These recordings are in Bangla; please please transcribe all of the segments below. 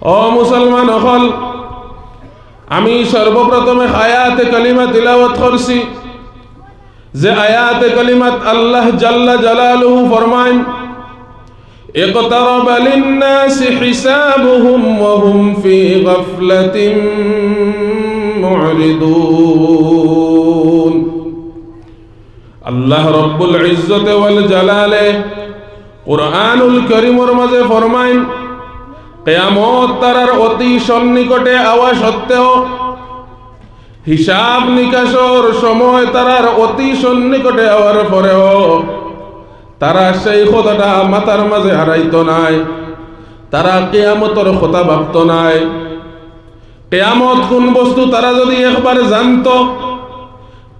ও মুসলমান হল, আমি সর্বপ্রথমে আয়াতে কালিমা তিলাওয়াত করছি, যে আয়াতে কালিমাত আল্লাহ জাল্লা জালালুহু ফরমায় ইকতারাবা লিন-নাসি হিসাবুহুম ওয়া হুম ফি গাফলাতিন মু'রিদুন। আল্লাহ রব্বুল ইজ্জতে ওয়াল জালালে কুরআনুল কারীমের মাঝে ফরমায় কিয়ামত তারার অতি সন্নিকটে আওয়া সত্ত্বেও, হিসাব নিকাশর সময় তারার অতি সন্নিকটে আওয়ার পরেও তারা সেই কথাটা মাথার মাঝে হারাইতো নাই, তারা কিয়ামতের কথা ভাবতো নাই। কিয়ামত কোন বস্তু তারা যদি একবার জানতো,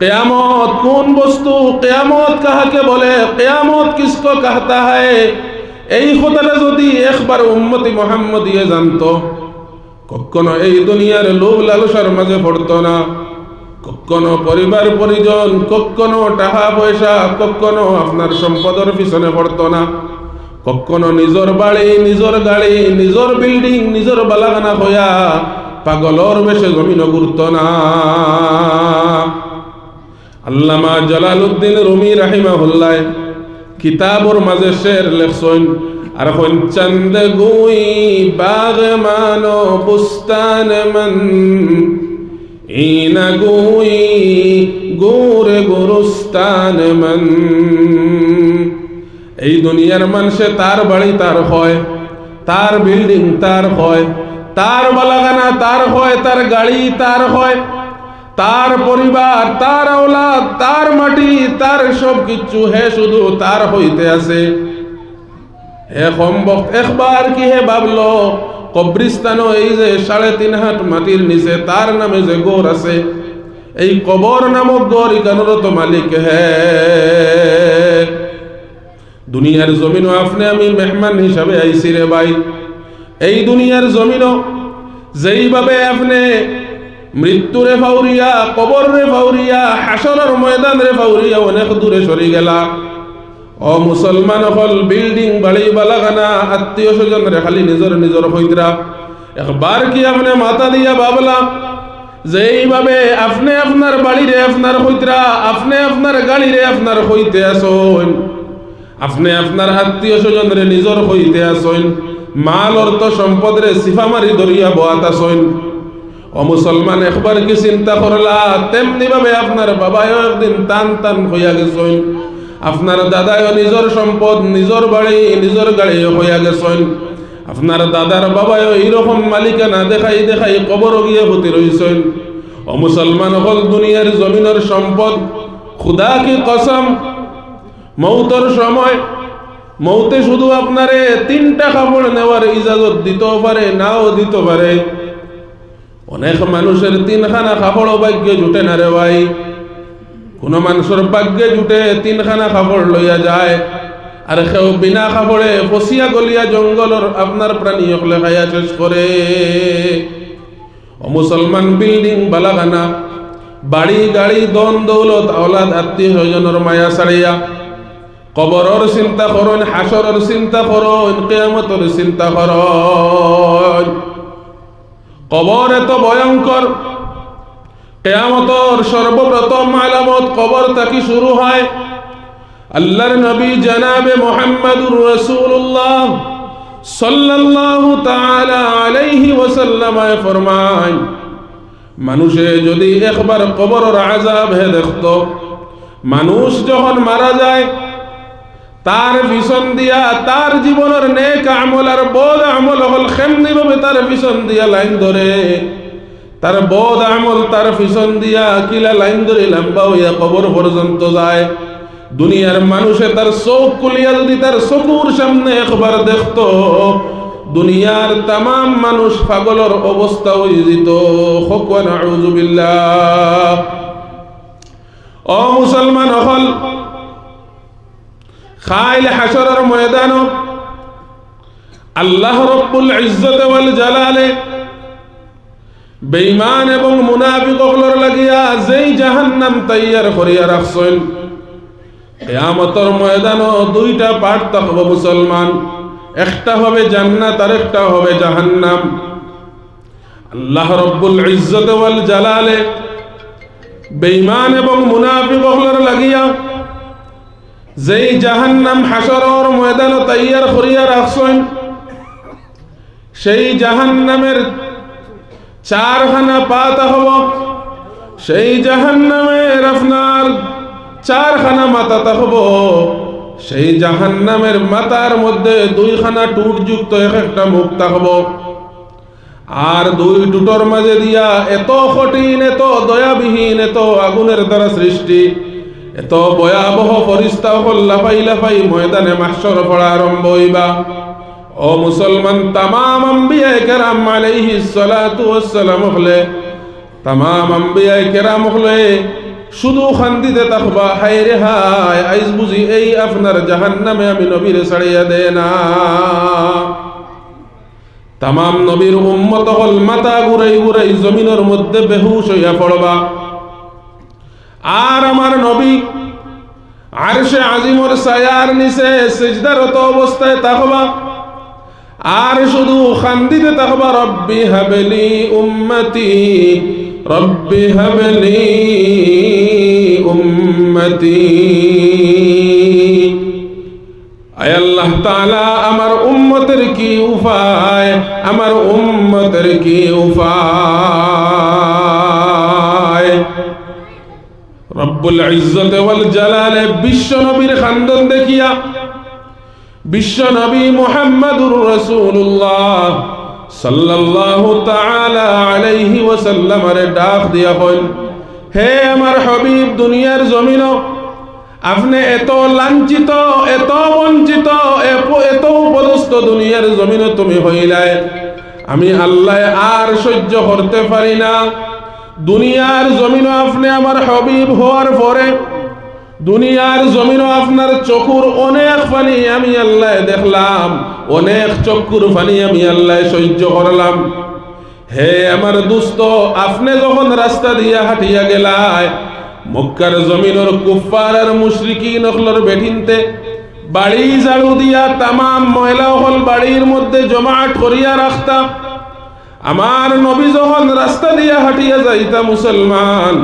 কিয়ামত কোন বস্তু, কিয়ামত কাহাকে বলে, কিয়ামত কিসকো कहता है, এই কথাটা যদি একবার উম্মতি মুহাম্মদিয়ে জানতো, কখনো এই দুনিয়ার লোভ লালসার মাঝে পড়তো না, কখনো পরিবার পরিজন, কখনো টাকা পয়সা, কখনো আপনার সম্পদের পিছনে পড়তো না, কখনো নিজের বাড়ি, নিজের গাড়ি, নিজের বিল্ডিং, নিজের বালাগানা হইয়া পাগলর বেশে জমিন ঘুরতো না। আল্লামা জালালউদ্দিন রুমি রাহিমাহুল্লাহ কিতাবর মাঝে শের লেখছেন, আর হন চন্দ গুই বাগ মানো বুস্তান মন, ইনা গুই গোরে গোরস্তান মন। এই দুনিয়ার মানুষে তার বাড়ি তার হয়, তার বিল্ডিং তার হয়, তার বালাগানা তার হয়, তার গাড়ি তার হয়, তার পরিবার, তার আওলাদ, তার মাটি, তার সব কিছু হে শুধু তার হইতে আছে। হে সম্ভব একবার কি হে ভাবলো কবরিস্তানও এই যে 3.5 হাত মাটির নিচে তার নামে যে গোর আছে, এই কবর নামক গোর ইকানোর তো মালিক হে। দুনিয়ার জমিনও আপনি আমি মেহমান হিসাবে আইছি রে ভাই। এই দুনিয়ার জমিনও যেইভাবে আপনি মৃত্যুরে ফাউরিয়া, কবর রে ফাউরিয়া, হাসরের ময়দান রে ফাউরিয়া অনেক দূরে সরে গেলা। ও মুসলমান হল, বিল্ডিং বাড়ি বালাগানা আত্মীয় স্বজন রে খালি নিজর নিজর হইতরা। একবার কি আপনি মাথা দিয়া ভাবলা যে এইভাবে আপনি আপনার বাড়ি রে আপনার হইতরা, আপনি আপনার গাড়ি রে আপনার হইতে আসুন, আপনি আপনার আত্মীয় স্বজন রে নিজর হইতে আসুন, মাল অর্থ সম্পদ রে সিফা মারি ধরিয়া বয়াত আসুন। ও মুসলমান একবার কি চিন্তা করলা তেমনি ভাবে আপনার বাবাও একদিন টান টান হইয়া গেছেন, আপনার দাদাও নিজের সম্পদ, নিজের বাড়ি, নিজের গাড়ি হইয়া গেছেন, আপনার দাদার বাবাও এইরকম মালিকানা দেখাই দেখাই কবর গিয়ে হতে রইছেন। ও মুসলমান হল, দুনিয়ার জমিনের সম্পদ খুদা কি কসম, মৌতের সময় মৌতে শুধু আপনারে 3টা কাপড় নেওয়ার ইজাজত দিতেও পারে, নাও দিতে পারে। অনেক মানুষের 3খানা কাপড় ভাগ্যে জুটে না রে ভাই। কোন মানুষের ভাগ্যে জুটে 3খানা কাপড় লইয়া যায়, আর কেউ বিনা কাপড়ে পচিয়া গলিয়া জঙ্গলের আপনার প্রাণী হলে খাইয়া শেষ করে। ও মুসলমান, বিল্ডিং বালাগানা, বাড়ি গাড়ি, দন দৌলত, আওলাদ, আত্মীয় স্বজনের মায়া ছাড়িয়া কবরের চিন্তা করুন, হাসরের চিন্তা করুন, কিয়ামতের চিন্তা করুন। কবর এত ভয়ঙ্কর, কিয়ামতের সর্বপ্রথম আলামত কবর থেকে শুরু হয়। আল্লাহর নবী জনাবে মুহাম্মদুর রাসূলুল্লাহ সাল্লাল্লাহু তাআলা আলাইহি ওয়াসাল্লাম ফরমায়, মানুষে যদি একবার কবরের আযাব হে দেখতো, মানুষ যখন মারা যায় তার পিছন দিয়া তার জীবনের নেক আমল আর বদ আমল হল কেমনি ভাবে তার পিছন দিয়া লাইন ধরে, তার বদ আমল তার পিছন দিয়া কিলা লাইন ধরে লম্বা হইয়া কবর পর্যন্ত যায়। দুনিয়ার মানুষে তার চোখ খুলিয়া যদি তার চকুর সামনে একবার দেখতো, দুনিয়ার তাম মানুষ পাগলের অবস্থা হয়ে যেত। হকওয়া নাউযু বিল্লাহ। ও মুসলমান হল, খাইল হাসরের ময়দান আল্লাহ রব্বুল ইজ্জত ওয়াল জালালে বেঈমান এবং মুনাফিকদের লাগিয়া যেই জাহান্নাম তৈয়ার করিয়া রাখছেন, কিয়ামতের ময়দানও 2টা পার্ট থাকবে মুসলমান, একটা হবে জান্নাত আর একটা হবে জাহান্নাম। আল্লাহ রব্বুল ইজ্জত ওয়াল জালালে বেঈমান এবং মুনাফিক হলর লাগিয়া যেই জাহান্নাম হাসরের ময়দানে তৈয়ার করিয়া রাখছেন, সেই জাহান্নামের চারখানা পাতা হব, সেই জাহান্নামের আপনার চারখানা মাথা থাকব, সেই জাহান্নামের মাথার মধ্যে দুইখানা টুট যুক্ত এক একটা মুখ থাকব, আর দুই টুটোর মাঝে দিয়া এত কঠিন, এত দয়াবিহীন, এত আগুনের দ্বারা সৃষ্টি, এত ভয়াবহ ফরিস্তা লাফাই লাফাই ময়দানে মাহশর পড়া আরম্ভ হইবা। ও মুসলমান, তামাম আম্বিয়া কেরাম আলাইহিস সালাতু ওয়াস সালাম হলে, তামাম আম্বিয়া কেরাম হলে শুধু খান্দিতে থাকবা, হায় রে হায়, আইজ বুঝি এই আপনার জাহান্নামে আমি নবীরে ছাড়িয়া দে না। তামাম নবীর উম্মত হল মাথা ঘুরাই ঘুরাই জমিনের মধ্যে বেহুশ হইয়া পড়বা, আর আমার নবী আরশে আজিমর ছায়ার নিচে সিজদারত অবস্থায় থাকবা, আর শুধু খান্দিতে থাকবা, রব্বি হাবলি উম্মতি, রব্বি হাবলি উম্মতি। আয় আল্লাহ তাআলা, আমার উম্মতের কি উপায়, আমার উম্মতের কি উপায়। রব্বুল ইজ্জত ওয়াল জালালে বিশ্ব নবীর খান্দন দেখিয়া বিশ্ব নবী মুহাম্মদুর রাসূলুল্লাহ সাল্লাল্লাহু তাআলা আলাইহি ওয়াসাল্লামের ডাক দিয়া কইল, হে আমার হাবিব, দুনিয়ার জমিন আপনি এত লাঞ্ছিত, এত বঞ্চিত, এত উপদস্থ দুনিয়ার জমিন তুমি হইলায়, আমি আল্লাহ আর সহ্য করতে পারি না। দুনিয়ার জমিন আপনি আমার হাবিব হওয়ার পরে দুনিয়ার জমিন আপনার চকুর অনেক পানি আমি আল্লাহ দেখলাম, অনেক চকুর পানি আমি আল্লাহ সহ্য করলাম। হে আমার দোস্ত, আপনি যখন রাস্তা দিয়া হাঁটিয়া গেলায়, মক্কার জমিনের কুফফার আর মুশরিকিন হলর বেঠিনতে বাড়ি ঝাড়ু দিয়া তামাম ময়লা হল বাড়ির মধ্যে জমাট করিয়া রাখতা। আমার নবী যখন রাস্তা দিয়া হাঁটিয়া যাইতা মুসলমান,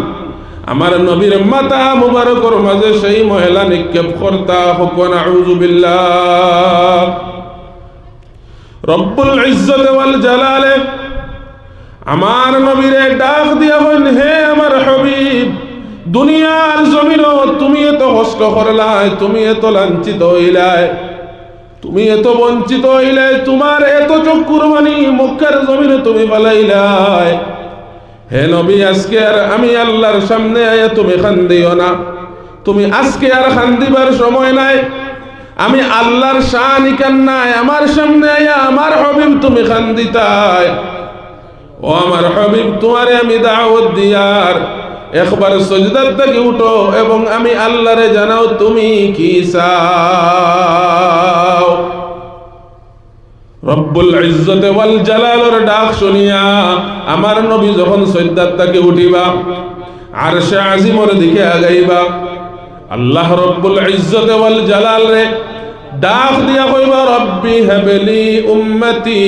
আমার নবীর মাথা মুবারকর মাঝে সেই ময়লা নিক্ষেপ করতা। হুকুন আউযু বিল্লাহ। রব্বুল ইজ্জত ওয়াল জালালে আমার নবীরে ডাক দিয়া বলেন, হে আমার হাবিব, দুনিয়ার জমিন তুমি এত কষ্ট করলাই, তুমি এত লাঞ্ছিত হইলাই, তুমি এত বঞ্চিত হইলাই, তোমার এত চক্ষুর বাণী মক্কার জমিনে তুমি পালাইলাই। হে নবী, আজকে আর আমি আল্লাহর সামনে আয়া তুমি খান্দিও না, তুমি আজকে আর খান্দিবার সময় নাই। আমি আল্লাহর শান ইকান নাই, আমার সামনে আয়া আমার হাবিব তুমি খান্দিতাই। ও আমার হাবিব, তোমারে আমি দাওয়াত দিয়ার, একবার সজদার থেকে উঠো এবং আমি আল্লাহরে জানাও তুমি কি চাও। রব্বুল ইজ্জত ওয়াল জালালের ডাক শুনিয়া আমার নবী যখন সজদার থেকে উঠিবা, আরশে আজিমের দিকে আগাইবা, আল্লাহ রব্বুল ইজ্জত ওয়াল জালাল রে ডাক দিয়া কইবা, রব্বি হাবলি উম্মতি,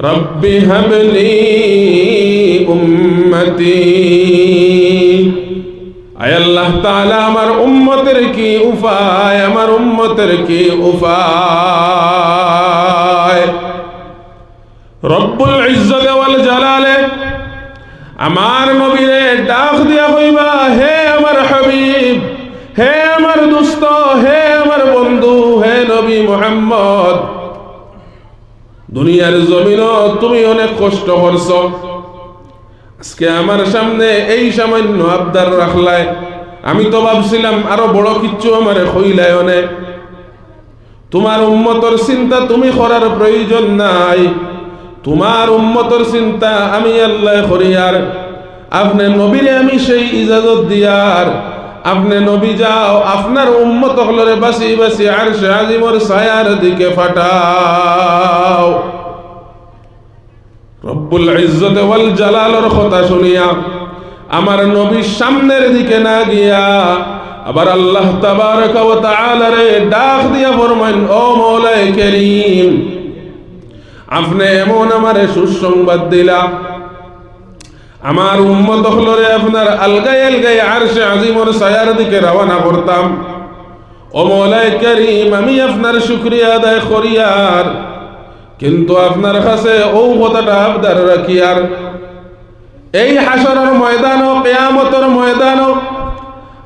রব্বি হাবলি উম্মতি। আয় আল্লাহ তাআলা, আমার উম্মতের কি উপায়, আমার উম্মতের কি উপায়। রব্বুল ইজ্জত ওয়াল জালালে আমার নবীরে ডাক দিয়া কইবা, হে আমার হাবিব, হে আমার দোস্ত, হে আমার বন্ধু, হে নবী মুহাম্মদ, দুনিয়ার জমিন তুমি অনেক কষ্ট করছ, আজকে আমার সামনে এই সামান্য আবদার রাখলাই। আমি তো ভাবছিলাম আরো বড় কিচ্ছু আমারে কইলাই অনেক। তোমার উম্মতর চিন্তা তুমি করার প্রয়োজন নাই, তোমার উম্মতর চিন্তা আমি আল্লাহ করিয়ার। আপনি নবীরে আমি সেই ইজাজত দিয়ার, আপনি নবী যাও, আপনার উম্মত হলরে বাসি বাসি আরশে আজিমের ছায়ার দিকে ফাটাও। রব্বুল ইজ্জত ওয়াল জালালের কথা শুনিয়া আমার নবীর সামনের দিকে না গিয়া আবার আল্লাহ তাবারক ওয়া তাআলা রে ডাক দিয়া ফরমান, ও মওলায়ে কারীম, আপনি এমন আমারে সুসংবাদ দিলা আমার উম্মত হলরে আপনার আলগায় আলগায় আরশে আজিমর ছায়ার দিকে রওনা করতাম। ও মওলাই করিম, আমি আপনার শুকরিয়া আদায় করিয়ার, কিন্তু আপনার কাছে ও কথাটা আবদার রাখিয়ার, এই হাসরের ময়দানও কিয়ামতের ময়দানও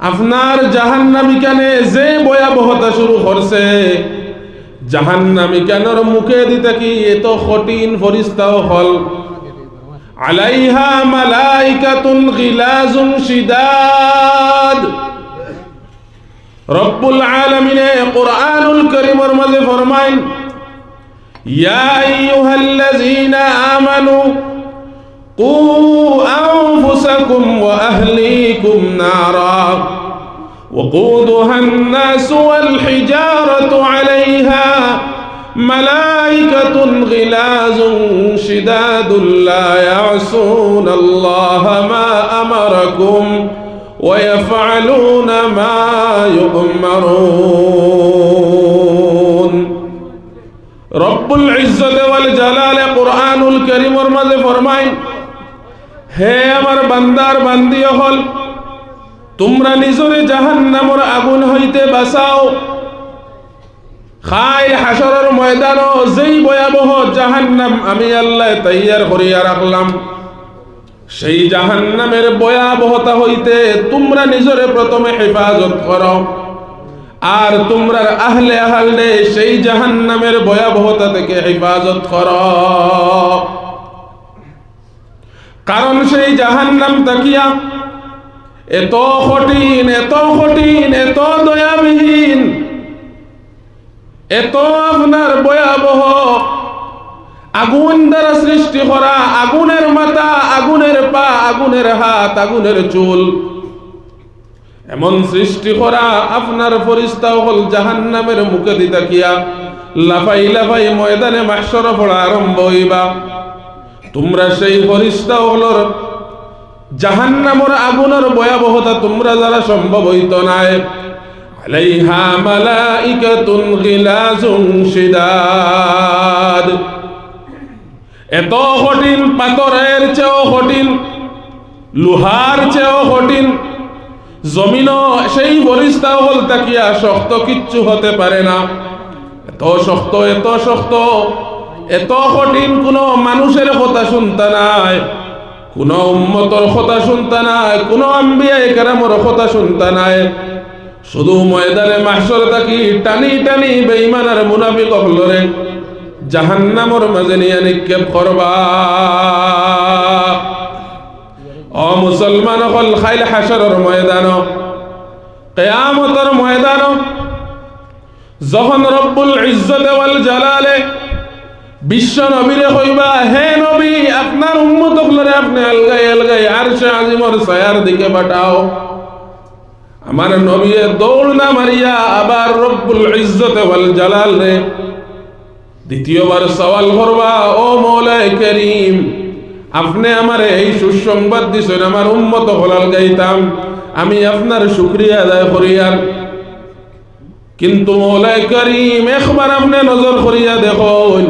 আপনার জাহান্নামী কানে যে ভয়াবহতা শুরু করছে, জাহান্নামী কানের মুখে দিতে কি এত কঠিন ফরিস্তাও হল। আলাইহা মালাইকাতুন গিলাজুন শিদাদ। রব্বুল আলামিনে কুরআনুল কারীমের মাঝে ফরমাইন, ইয়া আইয়ুহাল্লাযীনা আমানু কু আনফুসাকুম ওয়া আহলিকুম নারা وقودها الناس والحجارة عليها ملائكة غلاظ شداد لا يعصون الله ما أمركم ويفعلون ما يؤمرون। رب العزة والجلال قرآن الكريم ورمز فرمائن، হে আমার বান্দার বান্দি হল, তোমরা নিজরে জাহান্নামের আগুন হইতে বাঁচাও। খাই হাসরের ময়দানও যেই ভয়াবহ জাহান্নাম আমি আল্লাহ তৈয়ার করিয়া রাখলাম, সেই জাহান্নামের ভয়াবহতা হইতে তোমরা নিজরে প্রথমে হেফাজত করো, আর তোমরা আহলে আহলে সেই জাহান্নামের ভয়াবহতা থেকে হেফাজত করো। কারণ সেই জাহান্নাম তাকিয়া এত কঠিন, এত কঠিন, এত দয়াবিহীন, এত আপনার ভয়াবহ, আগুন দ্বারা সৃষ্টি করা, আগুনের মাথা, আগুনের পা, আগুনের হাত, আগুনের চুল, এমন সৃষ্টি করা আপনার ফরিস্তা হল জাহান্নামের মুখে দিতা কিয়া লাফাই লাফাই ময়দানে মাহশর পড়া আরম্ভ হইবা। তোমরা সেই ফরিস্তা হলর জাহান্নামের আগুনের ভয়াবহতা তোমরা যারা সম্ভব হইত নাই। আলাইহা মালাইকাতুন গিলাজুন শিদাদ। এত কঠিন, পাথরের চেয়েও কঠিন, লোহার চেয়েও কঠিন। জমিনও সেই ফরিস্তা হল তাকিয়া শক্ত কিচ্ছু হতে পারে না। এত শক্ত, এত শক্ত, এত কঠিন, কোনো মানুষের কথা শুনতে নাই, কোন উম্মতর কথা শুনতে নাই, কোন আম্বিয়া কেরামর কথা শুনতে নাই। শুধু ময়দানে মাহশর থাকি টানি টানি বেঈমান আর মুনাফিক হলরে জাহান্নামের মাঝে নিয়ে নিক্ষেপ করবা। ও মুসলমান হল, খাইল হাসরের ময়দান, কিয়ামতের ময়দান, যখন রব্বুল ইজ্জত ওয়াল জালালে বিশ্ব নবীরে কইবা, হে নবী, আপনার উম্মত হলরে আপনি আলগাই আলগাই আরশে আজিমর ছায়ার দিকে পাঠাও। আমার নবী দৌড় না মারিয়া আবার রব্বুল ইজ্জত ওয়াল জালাল রে দ্বিতীয়বার সওয়াল করবা, ও মওলাই করিম, আপনি আমারে এই সুসংবাদ দিছেন আমার উম্মত হলাল গাইতাম, আমি আপনার শুকরিয়া আদায় করিয়ার, কিন্তু মওলাই করিম একবার আপনি নজর করিয়া দেখুন,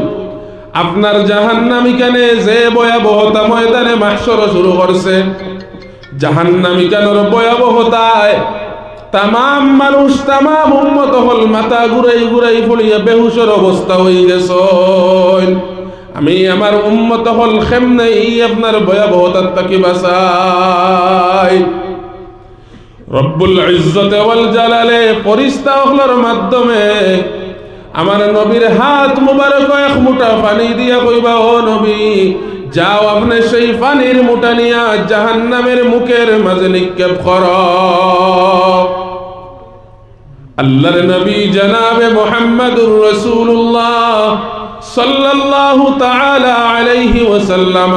আপনার জাহান্নামী কানে যে ভয়াবহতা ময়দানে মাহশর শুরু করছে, জাহান্নামী কানের ভয়াবহতায় তামাম মানুষ, তামাম উম্মত হল মাথা ঘুরাই ঘুরাই পড়িয়া বেহুশের অবস্থা হয়ে গেছে। আমি আমার উম্মত হল কেমনে এই আপনার ভয়াবহতার তাকে বাঁচাই। রব্বুল ইজ্জত ওয়াল জালালে ফরিস্তা হলর মাধ্যমে আমার নবীর হাত মুবারক এক মুঠা পানি দিয়া কইবা, ও নবী, যাও আপনি সেই পানির মুঠা নিয়া জাহান্নামের মুখের মাঝে নিক্ষেপ করো। আল্লাহর নবী জনাবে মুহাম্মদুর রাসূলুল্লাহ সাল্লাল্লাহু তাআলা আলাইহি ওয়াসাল্লাম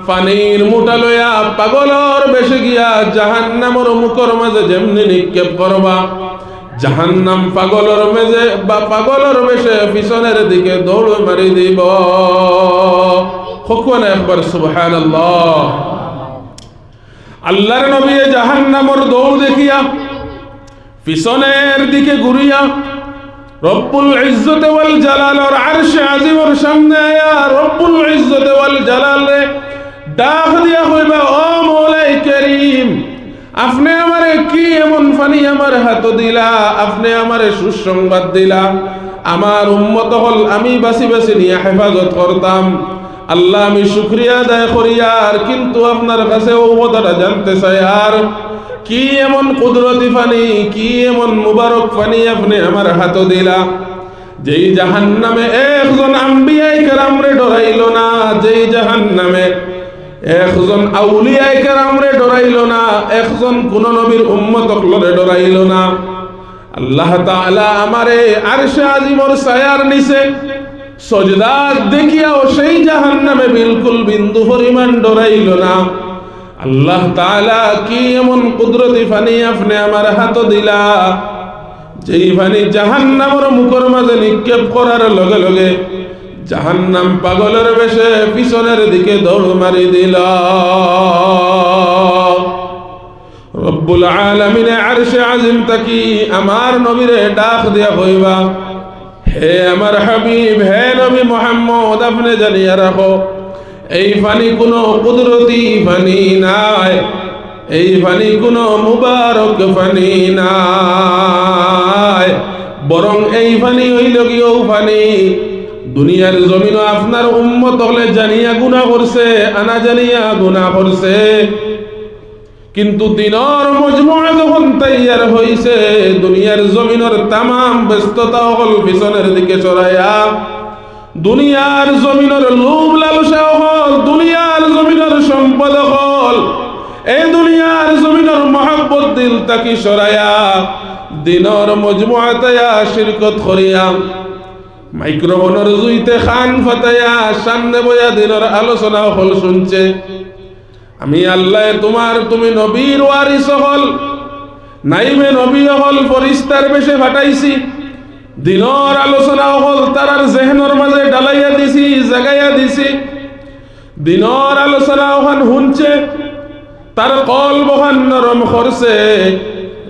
পানির মুঠা লইয়া পাগলর বেশে গিয়া জাহান্নামের মুখের মাঝে যেমনি নিক্ষেপ করবা, জাহান্নাম পাগলর মেজে বা পাগলর বেশে পিছনের দিকে দৌড় মারি দিব। হকুন একবার সুবহানাল্লাহ। আল্লাহর নবী জাহান্নামের দৌড় দেখিয়া পিছনের দিকে ঘুরিয়া রব্বুল ইজ্জত ওয়াল জালালের আরশে আজিমের সামনে আয়া রব্বুল ইজ্জত ওয়াল জালালে ডাক দিয়া কইবা, ও মওলাই করিম, আপনি আমারে কি এমন পানি আমার হাত দিলা, আপনি আমারে সুসংবাদ দিলা, আমার উম্মত হল আমি বাসি বাসি নিয়ে হেফাজত করতাম। আল্লাহ আমি শুকরিয়া আদায় করি, আর কিন্তু আপনার কাছে ও কথাটা জানতে চাই, আর কি এমন কুদরতি পানি, কি এমন মুবারক পানি আপনি আমার হাত দিলা, যেই জাহান্নামে একজন আম্বিয়ায়ে কেরামরে ডরাইল না, যেই জাহান্নামে একজন আউলিয়ায়ে কেরামরে ডরাইল না, একজন কোন নবীর উম্মতক লরে ডরাইল না। আল্লাহ তাআলা আমারে আরশে আজিমর ছায়ার নিচে সজদাত দেখিয়াও সেই জাহান্নামে বিলকুল বিন্দু পরিমাণ ডরাইল না। আল্লাহ তাআলা কি এমন কুদরতি পানি আপনি আমার হাত দিলা, যেই পানি জাহান্নামের মুখের মাঝে নিক্ষেপ করার লগে লগে জাহান্নাম পাগলের বেশে পিছনের দিকে দৌড় মারি দিল। রব্বুল আলামিন আরশে আজিম তাকি আমার নবীরে ডাক দিয়া কইবা, হে আমার হাবিব, হে নবী মুহাম্মদ, আপনি জানিয়া রাখো এই পানি কোনো কুদরতি পানি নাই, এই পানি কোনো মুবারক পানি নাই, বরং এই পানি হইল গিয়েও পানি দুনিয়ার জমিনও আপনার উম্মত হলে জানিয়া গুনাহ করছে, আনা জানিয়া গুনাহ করছে, কিন্তু দিনের মজমুআ যখন তৈয়ার হইছে, দুনিয়ার জমিনের তামাম ব্যস্ততা হল পিছনের দিকে চড়াইয়া, দুনিয়ার জমিনের লোভ লালসা হল, দুনিয়ার জমিনের সম্পদ হল, এই দুনিয়ার জমিনের মহব্বত দিল তাকি সরাইয়া দিনের মজমুআতে শিরকত করিয়া মাইক্রোফোনের জুইতে খান ফাটাইয়া সামনে বইয়া দিনের আলোচনা হল শুনছে। আমি আল্লাহ তুমি নবীর ওয়ারিস হল, নাইমে নবী হল ফরিস্তার বেশে ফাটাইছি, দিনের আলোচনা হল তারার জেহনের মাঝে ডালাইয়া দিছি, জাগাইয়া দিছি, দিনের আলোচনা ওখান শুনছে, তার কলব ওখান নরম করছে,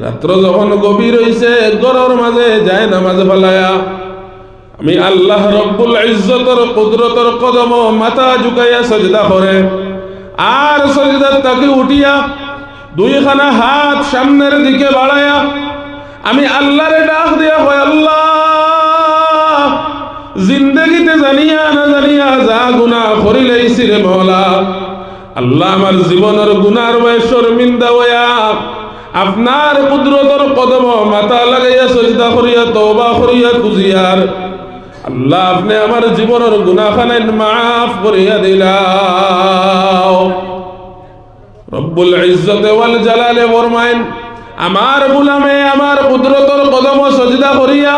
রাত্র যখন গভীর হইছে গরর মাঝে যায় নামাজ ফেলায়া আমি আল্লাহ রব্বুল ইজ্জতর কুদরতর কদম মাথা ঝুঁকাইয়া সজদা করে, আর সজদার তাকে উঠিয়া দুইখানা হাত সামনের দিকে বাড়ায়া আমি আল্লাহরে ডাক দিয়া কই, আল্লাহ জিন্দেগিতে জানিয়া না জানিয়া যা গুনাহ করি লাইছি রে মওলা, আল্লাহ আমার জীবনের গুনার বয়ে শর্মিন্দা হইয়া আপনার কুদরতর কদম মাথা লাগাইয়া সজদা করিয়া তওবা করিয়া খুঁজিয়ার আল্লাহ আপনি আমার জীবনের গুনাহখানাই মাফ করিয়া দিলাও। রব্বুল ইজ্জতে ওয়াল জালালে ফরমায়েন, আমার গোলামে আমার কুদরতর কদম সজদা করিয়া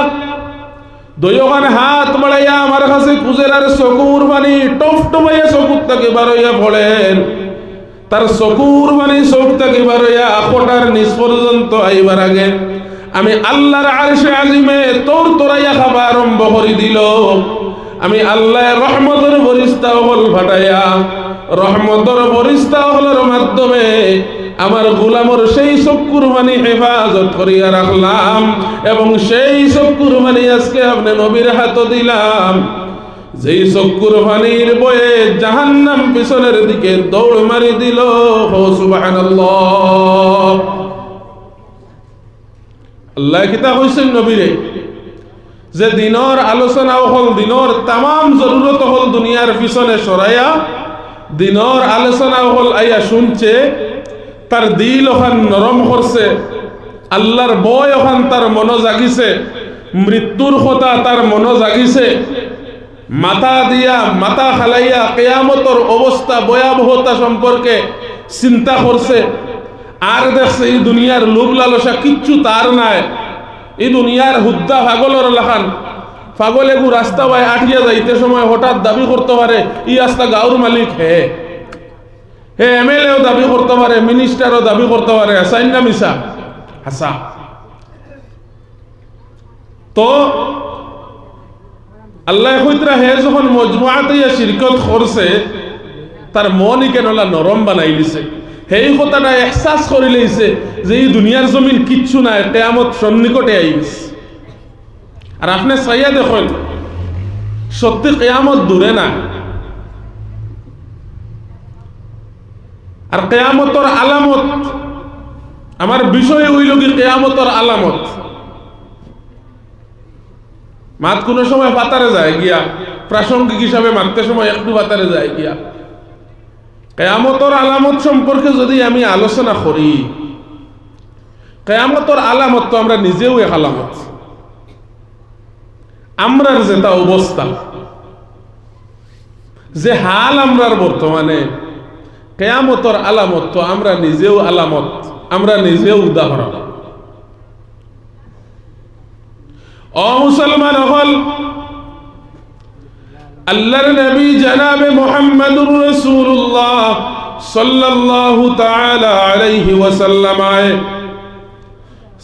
দুইখান হাত বাড়াইয়া আমার কাছে খুঁজের আর চকুর পানি টপটপাইয়া চকুর থেকে বারইয়া পড়েন, তার চকুর পানি চোখ থেকে বারইয়া কোটার নিচ পর্যন্ত আইবার আগে আমি আল্লাহর আরশে আজিমে তোর তোরাইয়া খাবার আরম্ভ করে দিল। আমি আল্লাহ রহমতের ফরিস্তা হল ফাটাইয়া রহমতের ফরিস্তা হলের মাধ্যমে আমার গোলামর সেই চক্ষুর পানি হেফাজত করিয়া রাখলাম, এবং সেই চক্ষুর পানি আজকে আপনি নবীর হাত দিলাম, যেই চক্ষুর পানির বয়ে জাহান্নাম পিছনের দিকে দৌড় মারি দিল। সুবহানাল্লাহ। আল্লাহ কিতা কইছেন নবীরে যে দিনের আলোচনা হল, দিনের তামাম জরুরত হল দুনিয়ার পিছনে সরাইয়া, দিনের আলোচনা হল আইয়া শুনছে, তার দিল ওখান নরম করছে, আল্লাহর বয় ওখান তার মন জাগিছে, মৃত্যুর কথা তার মন জাগিছে, মাথা দিয়া মাথা খালাইয়া কিয়ামতের অবস্থা ভয়াবহতা সম্পর্কে চিন্তা করছে, আর দেখছে এই দুনিয়ার লোভ লালসা কিচ্ছু তার নাই, এই দুনিয়ার হুদ্দা পাগলের লাখান পাগলে গু রাস্তা বাই আটিয়া যাইতে সময় হঠাৎ দাবি করতে পারে ই রাস্তা গাঁর মালিক হে এমএলএও দাবি করতে পারে, মিনিস্টারও দাবি করতে পারে, সাইন্না মিসা হাসা। তো আল্লাহ কইতরা হে যখন মজমুআতে শিরকত করছে তার মনই কেনলা নরম বানাই দিছে, সেই কথাটা এহসাস করে লইছে যে এই দুনিয়ার জমিন কিচ্ছু নাই, কিয়ামত সন্নিকটে আইছে। আর আপনি চাইয়া দেখেন সত্যি কিয়ামত দূরে না, আর কিয়ামতের আলামত, আমার বিষয় হইল কি কিয়ামতের আলামত। মাত কোনো সময় পাতারে যায় গিয়া, প্রাসঙ্গিক হিসাবে মারতে সময় একটু পাতারে যায় গিয়া। কিয়ামতের আলামত সম্পর্কে যদি আমি আলোচনা করি, কিয়ামতের আলামত তো আমরা নিজেও এক আলামত। আমরার যেটা অবস্থা, যে হাল আমরার বর্তমানে, কিয়ামতের আলামত তো আমরা নিজেও আলামত, আমরা নিজেও উদাহরণ। ও মুসলমান হল, আল্লাহর নবী জনাবে মুহাম্মদুর রাসূলুল্লাহ সাল্লাল্লাহু তাআলা আলাইহি ওয়াসাল্লাম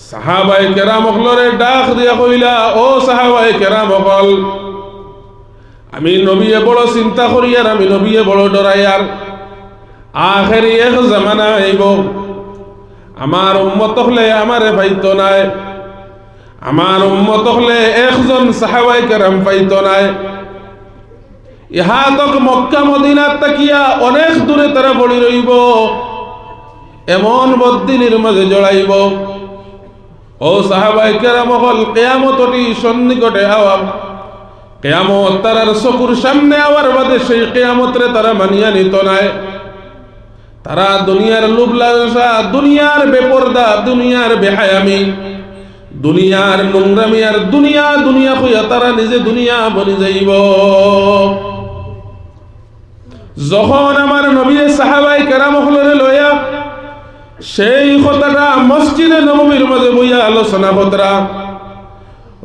সাহাবায়ে কেরাম হলরে ডাক দিয়া কইলা, ও সাহাবায়ে কেরাম হল, আমি নবীয়ে বড় চিন্তা করি আর আমি নবীয়ে বড় ডরাই। আর আখেরি এক জামানা আইব, আমার উম্মত হলে আমারে পাইতো নাই, আমার উম্মত হলে একজন সাহাবায়ে কেরাম পাইতো নাই। ইহা তক মক্কা মদিনার তাকিয়া অনেক দূরে তারা পড়ি রইব, এমন বদ্দিনীর মাঝে জড়াইব। ও সাহাবায়ে কেরাম হল, কিয়ামতটি সন্নিকটে আওয়াম, কিয়ামত তারার চকুর সামনে আওয়ার বাদে সেই কিয়ামতরে তারা মানিয়া নিত নাই। তারা দুনিয়ার লোভ লালসা, দুনিয়ার বেপরদা, দুনিয়ার বেহায়ামি, দুনিয়ার নোংরামি আর দুনিয়া দুনিয়া কইয়া তারা নিজে দুনিয়া বনি যাইব। যখন আমার নবী সাহাবায়ে কেরাম হলরে লইয়া সেই কথাটা মসজিদে নববীর মাঝে বইয়া আলোচনা কতরা,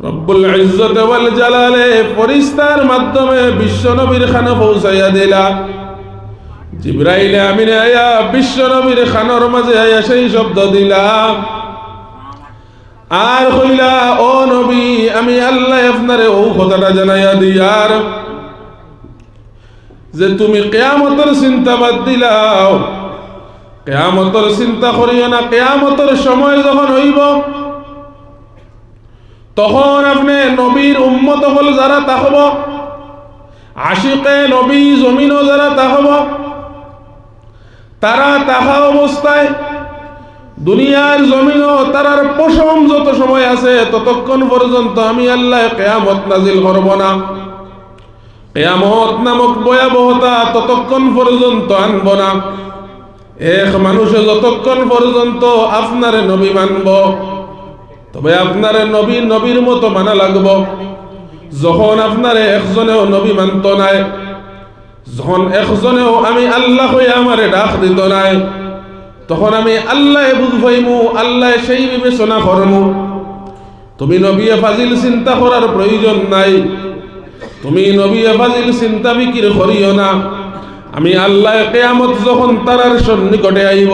রব্বুল ইজ্জত ওয়াল জালালে ফেরেশতার মাধ্যমে বিশ্ব নবীর খানে পৌঁছাইয়া দিলা। জিবরাইল আমিন আয়া বিশ্ব নবীর খানের মাঝে আয়া সেই শব্দ দিলা আর কইলা, ও নবী, আমি আল্লাহ আপনারে ও কথাটা জানাইয়া দিয়ার যে তুমি কিয়ামতের চিন্তা বাদ দিলাও, কিয়ামতের চিন্তা করিও না। কিয়ামতের সময় যখন হইব, তখন আপনি নবীর উম্মত হল যারা তাহব, আশিকে নবী জমিনও যারা তাহব, তারা তাহা অবস্থায় দুনিয়ার জমিনও তারার পশম যত সময় আছে ততক্ষণ পর্যন্ত আমি আল্লাহ কিয়ামত নাজিল করব না। কিয়ামত নামক ভয়াবহতা ততক্ষণ পর্যন্ত আনব না। এক মানুষে যতক্ষণ পর্যন্ত আপনার নবী মানব, তবে আপনার নবী নবীর মতো মানা লাগব। যখন আপনার একজনেও নবী মানত নাই, যখন একজনেও আমি আল্লাহ হয়ে আমারে ডাক দিত নাই, তখন আমি আল্লাহ বুঝ পাইমু, আল্লাহ সেই বিবেচনা করমু। তুমি নবী ফাজিল চিন্তা করার প্রয়োজন নাই, তুমি নবী ফাজিল চিন্তা বিকির করিও না। আমি আল্লাহ কিয়ামত যখন তারার সন্নিকটে আইব,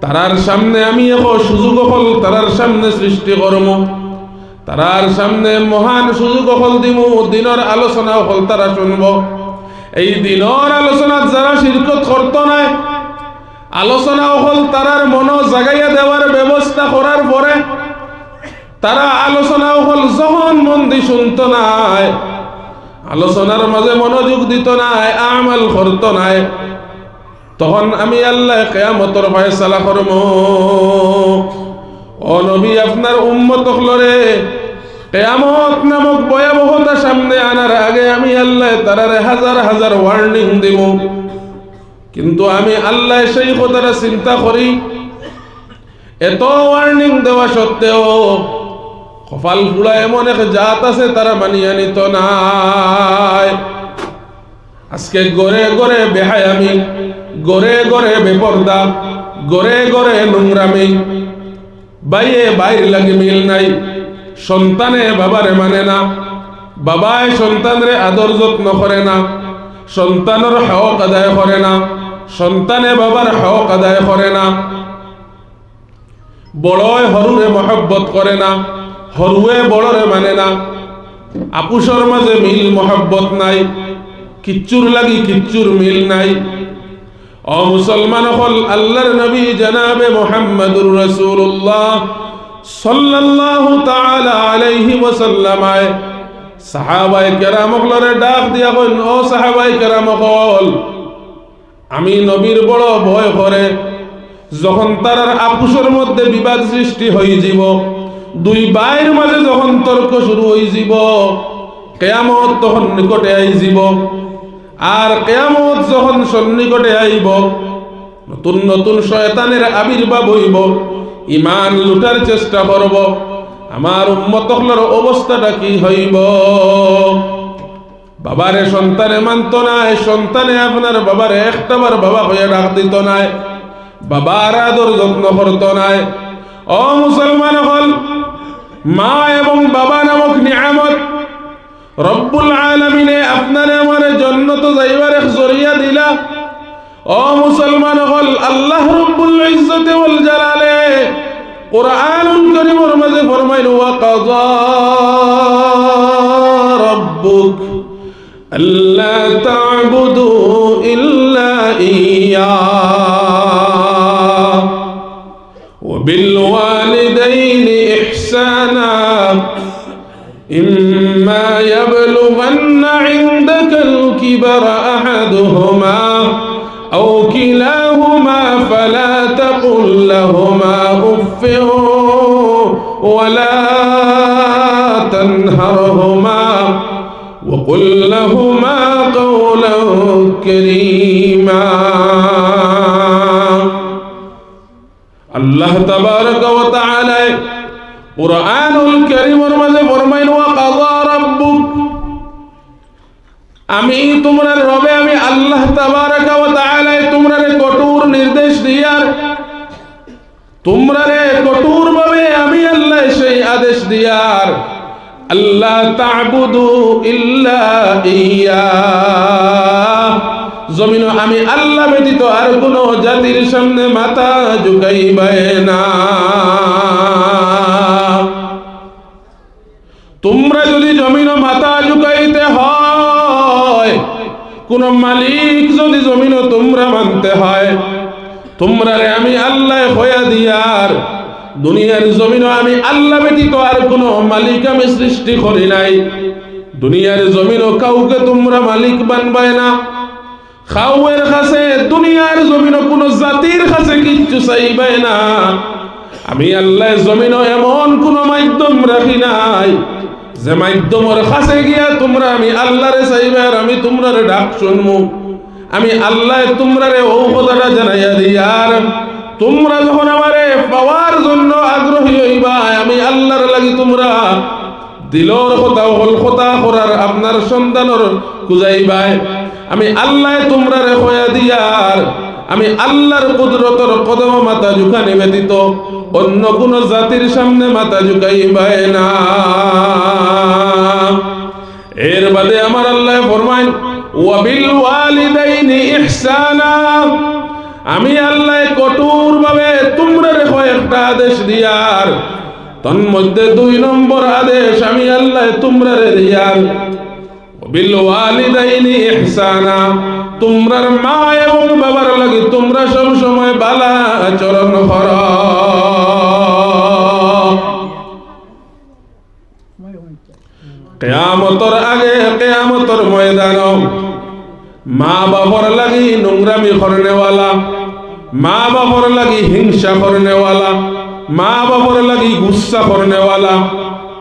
তারার সামনে আমি এক সুযোগ হল তারার সামনে সৃষ্টি করম, তারার সামনে মহান সুযোগ হল দিমু, দিনের আলোচনা হল তারা শুনব। এই দিনের আলোচনা যারা শিরকত করত নাই, আলোচনা হল তারার মন জাগাইয়া দেওয়ার ব্যবস্থা করার পরে তারা আলোচনা হল যখন মন দি শুনত নাই, আলোচনার মাঝে মনোযোগ দিত নাই, আমাল করত নাই, তখন আমি আল্লাহ কিয়ামতের ফয়সালা করব। ও নবী, আপনার উম্মত হলরে কিয়ামত নামক ভয়াবহতা সামনে আনার আগে আমি আল্লাহ তারারে হাজার হাজার ওয়ার্নিং দিব। কিন্তু আমি আল্লাহ সেই কথাটা চিন্তা করি, এত ওয়ার্নিং দেওয়া সত্ত্বেও কপাল ফুলা এমন এক জাত আছে তারা মানিয়া নিত নাই। আজকে গড়ে গড়ে বেহায়ামি, গড়ে গড়ে বেপরদা, গড়ে গড়ে নোংরামি, বাইয়ে বাইর লাগে মিল নাই। সন্তানে বাবারে মানে না, বাবায় সন্তানরে আদর যত্ন করে না, সন্তানের হক আদায় করে না, সন্তানে বাবার হক আদায় করে না, বড়য় হরুরে মহব্বত করে না, হরুয়ে বড়রে মানে না, আপুসর মাঝে মিল মহব্বত নাই, কিচ্ছুর লাগি কিচ্ছুর মিল নাই। ও মুসলমান হল, আল্লাহর নবী জনাবে মুহাম্মদুর রাসূলুল্লাহ সাল্লাল্লাহু তাআলা আলাইহি ওয়াসাল্লাম সাহাবায়ে কেরাম হলরে ডাক দিয়া কইল, ও সাহাবায়ে কেরাম হল, আমি নবীর বড় ভয় করে যখন তার আপুসের মধ্যে বিবাদ সৃষ্টি হয়ে যাব, দুই ভাইয়ের মাঝে যখন তর্ক শুরু হয়ে যাব, কিয়ামত তখন নিকটে আইব। আর কিয়ামত যখন সন্নিকটে আইব, নতুন নতুন শয়তানের আবির্ভাব হইব, ইমান লুটার চেষ্টা করব। আমার উম্মতগুলোর অবস্থাটা কি হইব? বাবারে সন্তানে মানত নাই, সন্তানে আপনার বাবারে একটাবার বাবা হয়ে ডাক দিত নাই, বাবার আদর যত্ন করত নাই। ও মুসলমান হল, মা এবং বাবা নামক নিয়ামত রব্বুল আলামিনে আপনারে আমারে জান্নাত যাইবার এক জরিয়া দিলা। ও মুসলমান হল, আল্লাহ রব্বুল ইজ্জতে ওয়াল জালালে কুরআনুল কারীমের মাঝে ফরমাইল, ওয়া কাযা রাব্বুক আল্লা তা'বুদু ইল্লা ইয়্যাহু ওয়া বিল ওয়ালিদাইনি ইহসানা إما يبلغن عندك الكبر أحدهما أو كلاهما فلا تقل لهما أف ولا تنهرهما وقل لهما قولا كريما. الله تبارك وتعالى কুরআনুল কারীমের মাঝে ফরমাইল, ওয়া কাযা রাব্বুক, আমি তোমার রবে আমি আল্লাহ তাবারাকা ওয়া তাআলা তোমারে কঠোর নির্দেশ দিয়ার, তোমরারে কঠোর ভাবে আমি আল্লাহ সেই আদেশ দিয়ার, আল্লাহ তা'বুদু ইল্লা ইয়্যাহ, জমিন আমি আল্লাহ ব্যতীত আর কোন জাতির সামনে মাথা ঝুঁকাইবে না। তোমরা যদি জমিন মাথা ঝুঁকাইতে হয়, কোন মালিক যদি জমিন তোমরা মানতে হয়, তোমরারে আমি আল্লাহ হইয়া দিয়ার, দুনিয়ার জমিন আমি আল্লাহ ব্যতীত আর কোন মালিক আমি সৃষ্টি করি নাই। দুনিয়ার জমিন কাউকে তোমরা মালিক বানবাই না। খাওয়ের কাছে দুনিয়ার জমিন কোন জাতির কাছে কিচ্ছু চাইবে না। আমি আল্লাহ জমিন এমন কোন মাধ্যম রাখি নাই যে মাধ্যমের কাছে গিয়া তোমরা আমি আল্লাহরে চাইবে আর আমি তোমরারে ডাক শুনমু। আমি আল্লাহ তোমরারে ও কথাটা জানাইয়া দিয়ার, তোমরা যখন আমারে পাওয়ার জন্য আগ্রহী হইবা, আমি আল্লাহর লাগি তোমরা দিলর কথা হল কথা করার আপনার সন্তানের খুঁজাইবাই, আমি আল্লাহ তোমরারে হইয়া দিয়ার, আমি আল্লাহর কুদরতর কদম মাথা ঝুঁকানি ব্যতীত অন্য কোন জাতির সামনে মাথা ঝুঁকাইবাই না। এর বাদে আমার আল্লাহ ফরমায়, ওয়া বিল ওয়ালিদাইনি ইহসানা, আমি আল্লাহ কঠোর ভাবে তোমরারে কয়েকটা আদেশ দিয়ার, তন্মধ্যে 2 নম্বর আদেশ আমি আল্লাহ তোমরারে দিয়ার, বিল ওয়ালিদাইনি ইহসানা, তোমরার মা এবং বাবার লাগি তোমরা সব সময় ভালো আচরণ করো। কিয়ামতের আগে কিয়ামতের ময়দান মা বাবার লাগি নোংরামি করনেওয়ালা, মা বাবার লাগি হিংসা করনেওয়ালা, মা বাবার লাগি গুসা করনেওয়ালা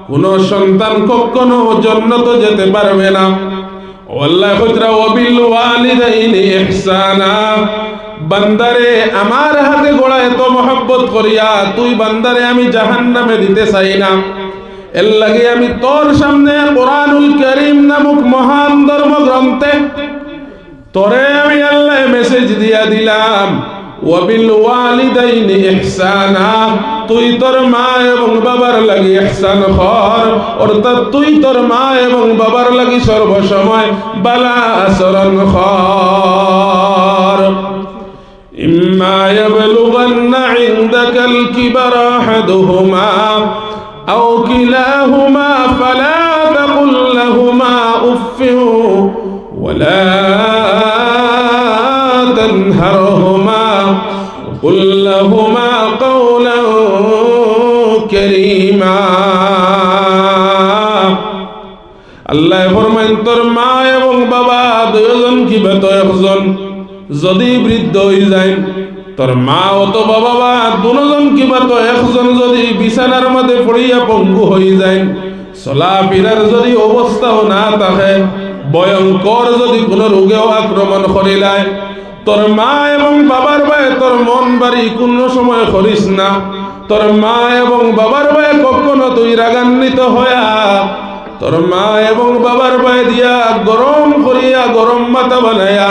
কোন সন্তান কখনো জান্নাতে যেতে পারবে না। আল্লাহ কইরা ওয়া বিল ওয়ালিদাইনি ইহসানা, বান্দারে আমার হাতে গড়ায় তো মহব্বত করিয়া তুই বান্দারে আমি জাহান্নামে দিতে চাই না। এর লাগে আমি তোর সামনে কুরআনুল কারীম নামক মহান ধর্মগ্রন্থে তোরে আমি আল্লাহ মেসেজ দিয়া দিলাম, ওয়া বিল ওয়ালিদাইনি ইহসানা, তুই তোর মা এবং বাবার লাগি ইহসান কর, অর্থাৎ তুই তোর মা এবং বাবার লাগি সর্বসময় ভালো আচরণ কর। ইম্মা ইয়াবলুগান্না ইনদাকাল কিবারা আহাদুহুমা আও কিলাহুমা ফালা তাকুল লাহুমা উফফিন ওয়ালা তানহারহুমা কুল লাহুমা কাওলান কারীমা। আল্লাহ ফরমান তোর মা এবং বাবা দুইজন কি বেত একজন যদি বৃদ্ধ হয়ে যায়, তোর মা অথবা বাবা দুজন কিবা তো একজন যদি বিছানার মধ্যে পড়িয়া পঙ্গু হয়ে যায়, চলাফেরার যদি অবস্থাও না থাকে, ভয়ঙ্কর যদি কোনো রোগেও আক্রমণ করিলায়, তোর মা এবং বাবার ভাই তোর মন বাড়ি কোনো সময় করিস না। তোর মা এবং বাবার ভাই কখনো তুই রাগান্বিত হইয়া তোর মা এবং বাবার ভাই দিয়া গরম করিয়া গরম মাথা বানাইয়া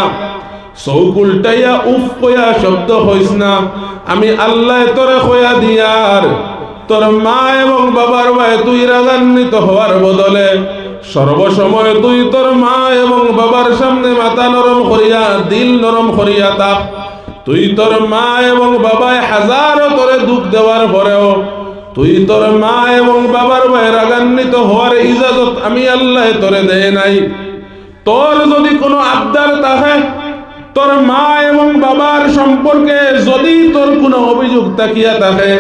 চৌক উল্টাইয়া উফ কইয়া শব্দ হইস না। আমি আল্লাহ তোরে কইয়া দিয়ার তোর মা এবং বাবার ভাই তুই রাগান্বিত হওয়ার বদলে সর্বসময় তুই তোর মা এবং বাবার সামনে মাথা নরম করিয়া দিল নরম করিয়া থাক। তুই তোর মা এবং বাবায় হাজারো তোরে দুঃখ দেওয়ার পরেও তুই তোর মা এবং বাবার ভাই রাগান্বিত হওয়ার ইজাজত আমি আল্লাহ তোরে দেয় নাই। তোর যদি কোনো আবদার থাকে, তোর মা এবং বাবার সম্পর্কে যদি তোর কোনো অভিযোগ তাকিয়া থাকে,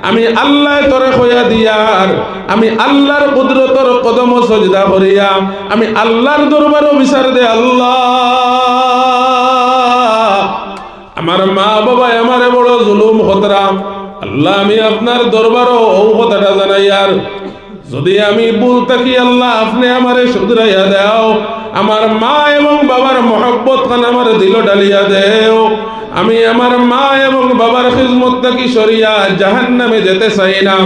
আমি আল্লাহ তোরে কইয়া দিয়ার আমি আল্লাহর কুদরতর কদম সজদা করিয়া আমি আল্লাহর দরবারও বিচার দে। আল্লাহ, আমার মা বাবা আমারে বড় জুলুম খতরা, আল্লাহ আমি আপনার দরবারও ও কথাটা জানাইয়ার যদি আমি ভুল থাকি আল্লাহ আপনি আমারে শুধরাইয়া দাও। আমার মা এবং বাবার মহব্বত খান আমার দিল ডালিয়া দেও। আমি আমার মা এবং বাবার খিদমত থাকি সরিয়া জাহান্নামে যেতে চাই না,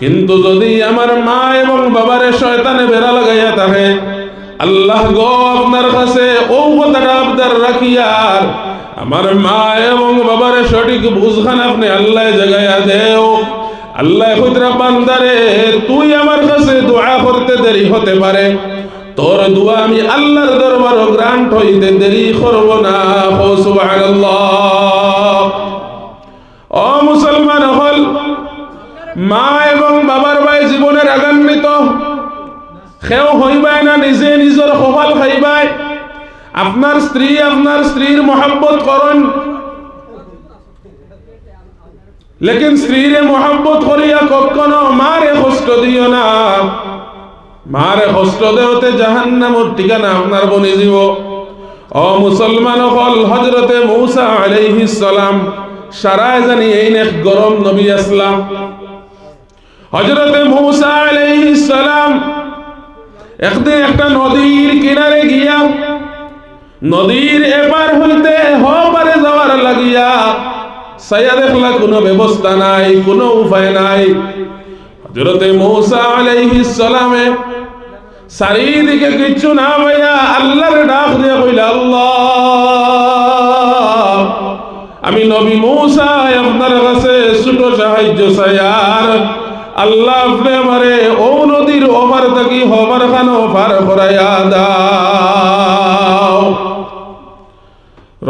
কিন্তু যদি আমার মা এবং বাবারে শয়তানে বেড়া লাগাইয়া থাকে, আল্লাহ গো আপনার কাছে ও কথাটা আবদার রাখিয়ার আমার মা এবং বাবারে সঠিক বুঝখান আপনি আল্লাহ জাগাইয়া দেও। আল্লাহ কইতরা বান্দারে তুই আমার কাছে দোয়া করতে দেরি হতে পারে, তোর দোয়া আমি আল্লাহর দরবারে গ্রান্ট হইতে দেরি করব না। ও সুবহানাল্লাহ। ও মুসলমান হল, মা এবং বাবার ভাই জীবনের রাগান্বিত খেও হইবাই না, নিজে নিজের কপাল খাইবাই। আপনার স্ত্রী আপনার স্ত্রীর মহব্বত করেন, লেকিন স্ত্রীরে মহব্বত করিয়া কখনো মারে কষ্ট দিও না। মারে কষ্ট দেওতে জাহান্নামের ঠিকানা আপনার বনে যাব। ও মুসলমান হল, হযরতে মূসা আলাইহিস সালাম সারায় জানি এই নেক গরম নবী আসলাম। হযরতে মূসা আলাইহিস সালাম একদিন একটা নদীর কিনারে গিয়া নদীর এপার হইতে হপারে যাওয়ার লাগিয়া সায়া দেখলা কোনো ব্যবস্থা নাই, কোনো উপায় নাই। হযরতে মূসা আলাইহিস সালামে চারিদিকে কিচ্ছু না ভাইয়া আল্লাহর ডাক দিয়ে কইলা, আল্লাহ আমি নবী মূসা আপনার কাছে ছোট সাহায্য চাই, আর আল্লাহ আপনি আমারে ও নদীর ওপার থাকি হবার খানো পার করাইয়া দাও।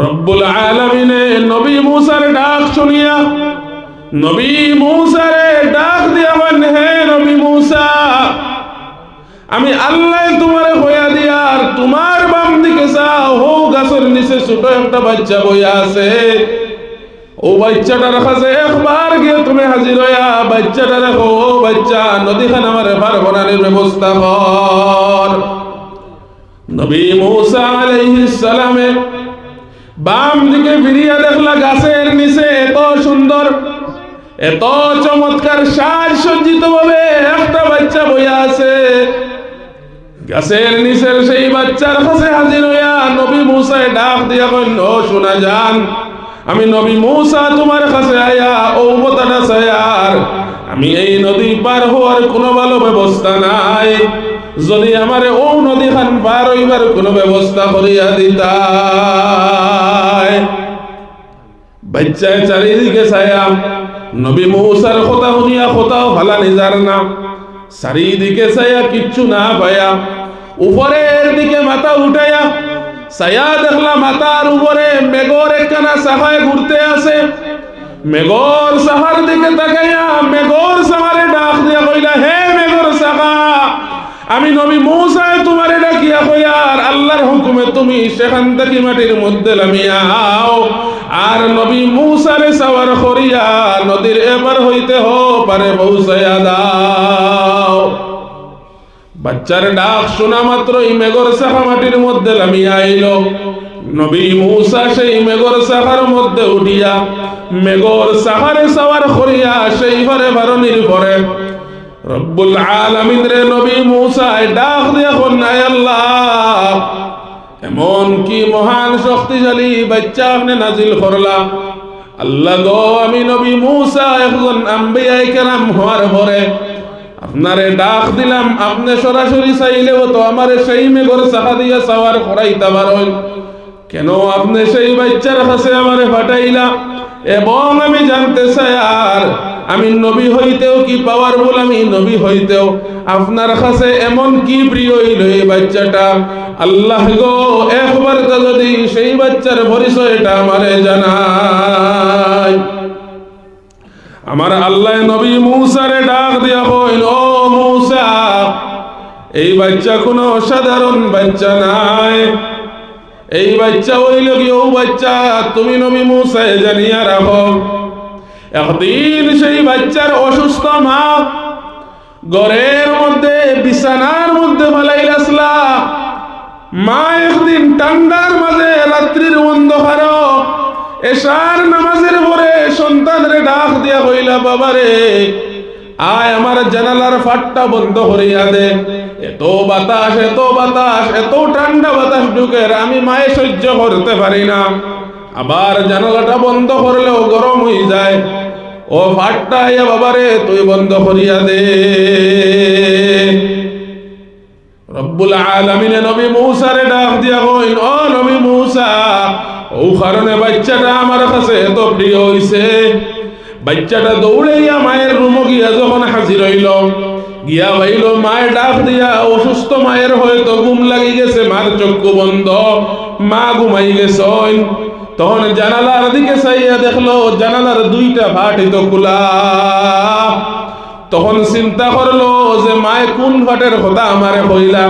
রব্বুল আলামিনে নবী মূসার ডাক শুনিয়া নবী মূসারে ডাক দিয়া বলেন, হে নবী মূসা, আমি আল্লাহ তোমারে হইয়া দিয়ার তোমার বাম দিকে যাও, হো গাছের নিচে ছোট একটা বাচ্চা বইয়া আছে, ও বাচ্চাটার কাছে একবার গিয়ে তুমি হাজির হইয়া বাচ্চাটা রাখো। ও বাচ্চা, নদীখান আমার পার করানোর ব্যবস্থা কর। নবী মূসা আলাইহিস সালামের বাম দিকে ফিরিয়া দেখলা গাছের নিচে এত সুন্দর এত চমৎকার সাজ সজ্জিত ভাবে একটা বাচ্চা বইয়া আছে। গাছের নিচের সেই বাচ্চার কাছে হাজির হইয়া নবী মূসা ডাক দিয়া কইল, ও শোনা যান, আমি নবী মূসা তোমার কাছে আয়া ও কথাটা চাইয়ার আমি এই নদী পার হওয়ার কোনো ভালো ব্যবস্থা নাই, যদি আমারে ও নদী খান পার হইবার কোনো ব্যবস্থা করিয়া দিতাই। বাচ্চায় চারিদিকে ছায়া নবী মূসার কথা শুনিয়া কোথাও ভালা নিজার না, চারিদিকে ছায়া কিচ্ছু না পায়া উপরের দিকে মাথা উঠাইয়া ছায়া দেখলা মাথার উপরে মেঘর একখানা সাহায় ঘুরতে আছে। মেঘর সাহার দিকে তাকাইয়া মেঘর সাহারে ডাক দিয়া কইলা, হে মেঘর সাহা, আমি নবী মূসা তোমারে ডাকিয়া কইয়ার আল্লাহর হুকুমে তুমি সেখান থেকে মাটির মধ্যে নামিয়া আও, আর নবী মূসারে সাওয়ার করিয়া নদীর এপার হইতে পারে পৌঁছাইয়া দাও। বাচ্চার ডাক শোনা মাত্রই মেঘর সাহা মাটির মধ্যে নামিয়া আইল। নবী মূসা সেই মেঘর সাহার মধ্যে উঠিয়া মেঘর সাহারে সওয়ার করিয়া সেই ঘরে বারণির পরে রব্বুল আলামিন রে নবী মূসা ডাক দিয়া কোন আল্লাহ এমন কি মহান শক্তিশালী বাচ্চা আপনি নাজিল করলা আল্লাহ গো আমি নবী মূসা একজন আম্বিয়ায়ে কেরাম হওয়ার পরে আপনারে ডাক দিলাম আপনি সরাসরি চাইলেও তো আমারে সেই মেঘর সাহা দিয়া সওয়ার করাইতে পারেন কেন আপনি সেই বাচ্চার কাছে আমারে পাঠাইলা এবং আমি জানতে চাই আর আমি নবী হইতেও কি পাওয়ারফুল আমি নবী হইতেও আপনার কাছে এমন কি প্রিয় হইল এই বাচ্চাটা আল্লাহ গো একবার তো যদি সেই বাচ্চার পরিচয়টা আমারে জানাই আমার আল্লাহ নবী মূসারে ডাক দিয়া কইল ও মূসা এই বাচ্চা কোনো সাধারণ বাচ্চা নাই এই বাচ্চা হইল কি ও বাচ্চা তুমি নবী মূসা জানিয়া রাখো একদিন সেই বাচ্চার অসুস্থ মা ঘরের মধ্যে বিছানার মধ্যে ফেলাইলাসলা মা একদিন ঠান্ডার মাঝে রাত্রির অন্ধকার এশার নামাজের পরে সন্তানরে ডাক দিয়া কইলা বাবারে আয় আমার জানালার ফাটটা বন্ধ করিয়া দে এত বাতাস এত ঠান্ডা বাতাস ঢুকে আমি মায়ে সহ্য করতে পারি না আবার জানালাটা বন্ধ করলেও গরম হয়ে যায় ও ফাটটা আইয়া বাবারে তুই বন্ধ করিয়া দে রব্বুল আলামিন নবী মূসারে ডাক দিয়া কইল ও নবী মূসা ও কারণে বাচ্চাটা আমার কাছে এত প্রিয় হইছে বাচ্চাটা দৌড়াইয়া মায়ের রুমে গিয়া যখন হাজির হইল গিয়া ভাইল মায়ের ডাক দিয়া অসুস্থ মায়ের হয়তো ঘুম লাগি গেছে মার চক্ষু বন্ধ মা ঘুমাই গেছেন তখন জানালার দিকে চাইয়া দেখলো জানালার দুইটা ফাটিত খোলা তখন চিন্তা করলো যে মায়ে কোন ফাটের কথা আমারে কইলা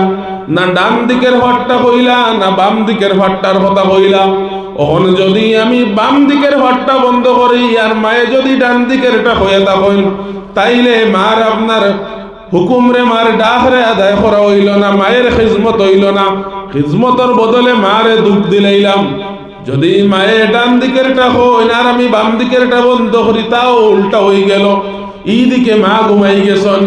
না ডান দিকের ফাটটা কইলা না বাম দিকের ফাটটার কথা কইলা ওখন যদি আমি বাম দিকের ফাটটা বন্ধ করি আর মায়ে যদি ডান দিকেরটা হয়ে থাকেন তাইলে মার আপনার হুকুম রে মার ডাক রে আদায় করা হইল না মায়ের খিজমত হইল না খিজমতর বদলে মারে দুঃখ দিলাইলাম যদি মায়ে ডান দিকেরটা হই আর আমি বাম দিকেরটা বন্ধ করি তাও উল্টা হয়ে গেল এই দিকে মা ঘুমাই গেছেন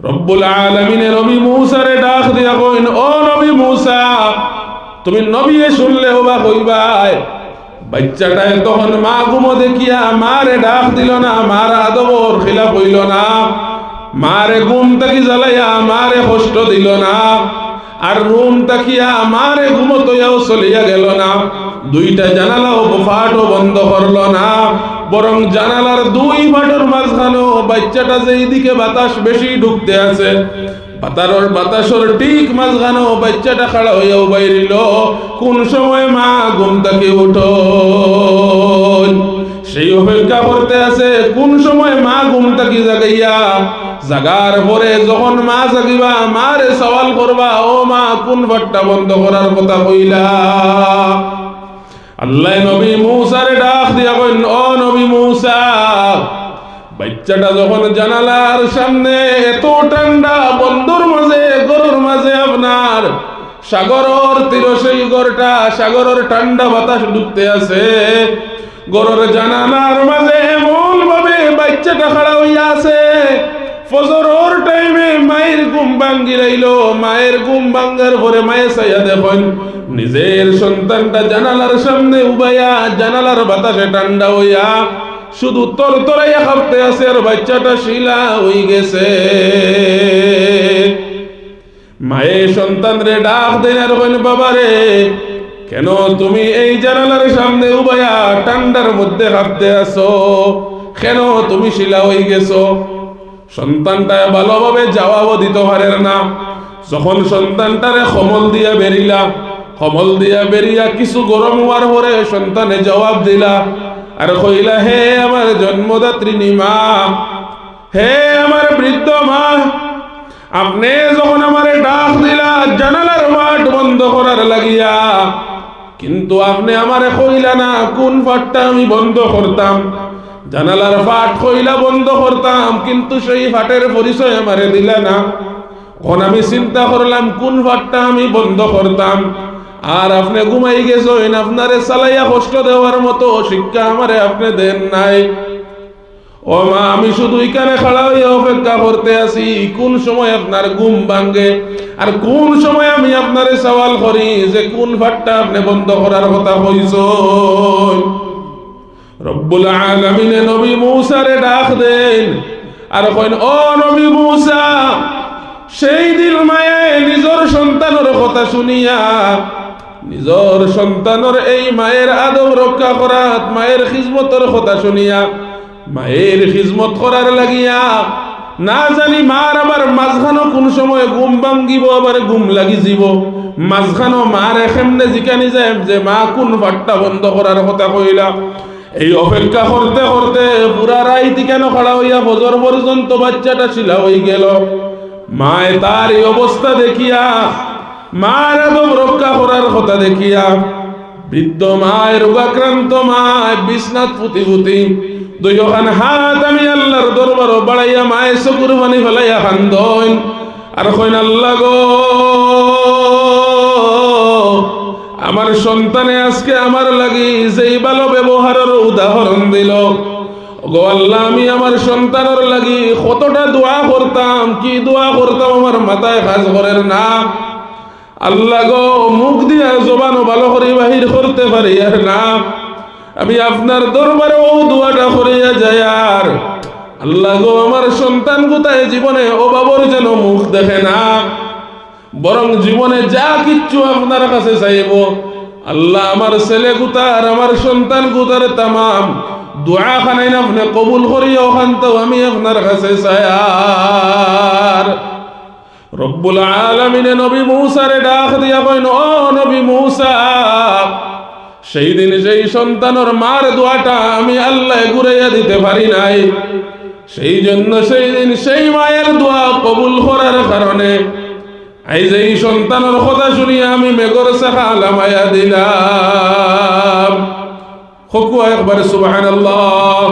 রব্বুল আলামিন নবী মূসারে ডাক দিয়া কইন ও নবী মূসা তুমি নবীরে শুনলে হবা কইবাই বাচ্চাটায় তখন মা ঘুমো দেখিয়া মারে ডাক দিল না মার আদবর খিলাফ হইল না মারে ঘুম তাকি জ্বালাইয়া মারে কষ্ট দিল না আর রুম তাকিয়া মারে ঘুমোতয়াও চলিয়া গেল না দুইটা জানালাও ফাটও বন্ধ করলো না বরং জানালার দুই ফাটর মাঝখানেও বাচ্চাটা যেই দিকে বাতাস বেশি ঢুকতে আছে বাতাসর ঠিক মাঝখানেও বাচ্চাটা খাড়া হইয়াও বাইরিল কোন সময় মা ঘুম থেকে উঠো সেই অপেক্ষা করতে আছে কোন সময় মা ঘুম থেকে জাগাইয়া জাগার পরে যখন মা জাগিবা মারে সওয়াল করবা ও মা কোন ফাটটা বন্ধ করার কথা কইলা আল্লাহ নবী মূসারে ডাক দিয়া কইন ও নবী মূসা বাচ্চাটা যখন জানালার সামনে এত ঠান্ডা বন্ধুর মাঝে গরুর মাঝে আপনার সাগরের তীর সেই গড়টা সাগরের ঠান্ডা বাতাস ঢুকতে আছে গরুর জানালার মাঝে এমন ভাবে বাচ্চাটা খাড়া হইয়া আছে ফজরের টাইমে মায়ের ঘুম ভাঙ্গি রইল মায়ের ঘুম ভাঙ্গার পরে মায়ে চাইয়া দেখেন নিজের সন্তানটা জানালার সামনে উবাইয়া জানালার বাতাসে ঠান্ডা হইয়া শুধু তরতরাইয়া কাঁপতে আছে আর বাচ্চাটা শিলা হয়ে গেছে মায়ে সন্তানরে ডাক দেন আর কইন বাবারে কেন তুমি এই জানালার সামনে উবাইয়া ঠান্ডার মধ্যে কাঁপতে আছো কেন তুমি শিলা হয়ে গেছো সন্তানটা ভালোভাবে জবাবও দিতে পারেন না যখন সন্তানটারে কমল দিয়া বেরিয়া কিছু গরম হওয়ার পরে সন্তানে জবাব দিলা আর কইলা হে আমার জন্মদাত্রী মা হে আমার বৃদ্ধ মা আপনি যখন আমারে ডাক দিলা জানালার বাট বন্ধ করার লাগিয়া কিন্তু আপনি আমারে কইলা না কোন ফাটটা আমি বন্ধ করতাম জানালার ফাট কইলা বন্ধ করতাম কিন্তু সেই ফাটের পরিচয় আমারে দিলা না এখন আমি চিন্তা করলাম কোন ফাটটা আমি বন্ধ করতাম আর আপনি ঘুমাই গেছেন, আপনারে চালাইয়া কষ্ট দেওয়ার মতো শিক্ষা আমারে আপনি দেন নাই। ও মা, আমি শুধু এখানে খাড়া হইয়া অপেক্ষা করতে আছি কোন সময় আপনার ঘুম ভাঙ্গে, আর কোন সময় আমি আপনারে সওয়াল করি যে কোন ফাটটা আপনি বন্ধ করার কথা কইছেন। রব্বুল আলামিনে নবী মূসারে ডাক দেন আর কইন, ও নবী মূসা, সেই দিন মায়ে নিজের সন্তানের কথা শুনিয়া, নিজের সন্তানের এই মায়ের আদব রক্ষা করাত, মায়ের খিজমতের কথা শুনিয়া, মায়ের খিজমত করার লাগিয়া না জানি মার আবার মাঝখানো কোন সময় ঘুম ভাঙ্গিব, আবার ঘুম লাগি যাব, মাঝখানো মার এখেমনে জিকানি যায় যে মা কোন ফাটটা বন্ধ করার কথা কইলা। এই অপেক্ষা করতে করতে পুরা রাইতি কেন খাড়া হইয়া ফজর পর্যন্ত বাচ্চাটা শিলা হয়ে গেল। মায় তার এই অবস্থা দেখিয়া, মার আদব রক্ষা করার কথা দেখিয়া, বৃদ্ধ মায়, রোগাক্রান্ত মায় বিছনাত পুতি পুতি দুইখান হাত আমি আল্লাহর দরবার বাড়াইয়া মায়ের চকুর পানি ফেলাইয়া কান্দন আর কইন, আল্লাহ গো, আমার সন্তানে আজকে আমার লাগি যেই ভালো ব্যবহারের উদাহরণ দিল, গো আল্লাহ, আমি আমার সন্তানের লাগি কতটা দোয়া করতাম, কি দোয়া করতাম আমার মাথায় কাজ করেন না। আল্লাহ গো, মুখ দিয়া জবানও ভালো করে বাহির করতে পারি আর না, আমি আপনার দরবারে ও দোয়াটা করিয়া যাই। আর আল্লাহ গো, আমার সন্তান কোথায় জীবনে অভাবর যেন মুখ দেখে না, বরং জীবনে যা কিচ্ছু আপনার কাছে চাইব, আল্লাহ আমার ছেলে গুতার, আমার সন্তান গুতার তামাম দোয়া খানাইন আপনি কবুল করিয়া ওখান তো আমি আপনার কাছে চাই। আর রব্বুল আলামিনে নবী মূসারে ডাক দিয়া কইন, ও নবী মূসা, সেই দিন সেই সন্তানের মার দোয়াটা আমি আল্লাহ ঘুরাইয়া দিতে পারি নাই, সেই জন্য সেই দিন সেই মায়ের দোয়া কবুল করার কারণে এই যে এই সন্তানের কথা শুনিয়া আমি মেঘর শাখা লামাইয়া দিলাম। হকুয়া একবার সুবহানাল্লাহ।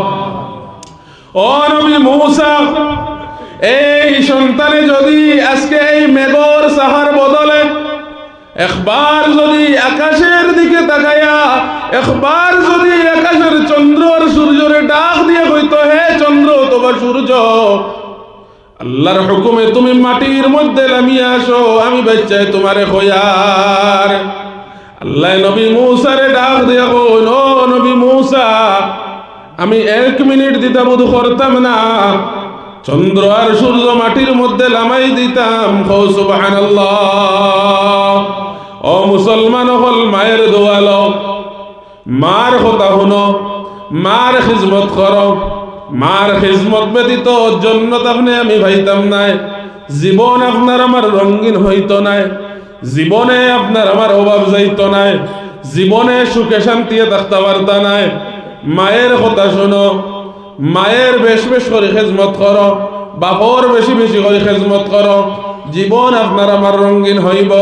ও নবী মূসা, এই সন্তানে যদি আজকে এই মেঘর শাখার বদলে একবার যদি আকাশের দিকে তাকাইয়া, একবার যদি আকাশের চন্দ্র আর সূর্যরে ডাক দিয়ে কইতো, হে চন্দ্র তোমার সূর্য, আল্লাহর হুকুমে তুমি মাটির মধ্যে নামিয়ে আসো, আমি বাচ্চায় তোমারে কইয়ার। আল্লাহ নবী মূসারে ডাক দিয়া কইন, ও নবী মূসা, আমি 1 মিনিট দিতে বোধ করতাম না, চন্দ্র আর সূর্য মাটির মধ্যে লামাই দিতাম। সুবহানাল্লাহ। ও মুসলমান হল, মায়ের দোয়া লও, মার কথা শুনো, মার খিজমত করো, মার খিজমত ব্যতীত জন্নত আপনি আমি ভাইতাম নাই, জীবন আপনার আমার রঙিন হইতো নাই, জীবনে আপনার আমার অভাব যাইতো নাই, জীবনে সুখে শান্তিতে থাকতে পারতা নাই। মায়ের কথা শোনো, মায়ের বেশ বেশ করে খিজমত করো, বাপর বেশি বেশি করে খিজমত করো, জীবন আপনার আমার রঙিন হইব।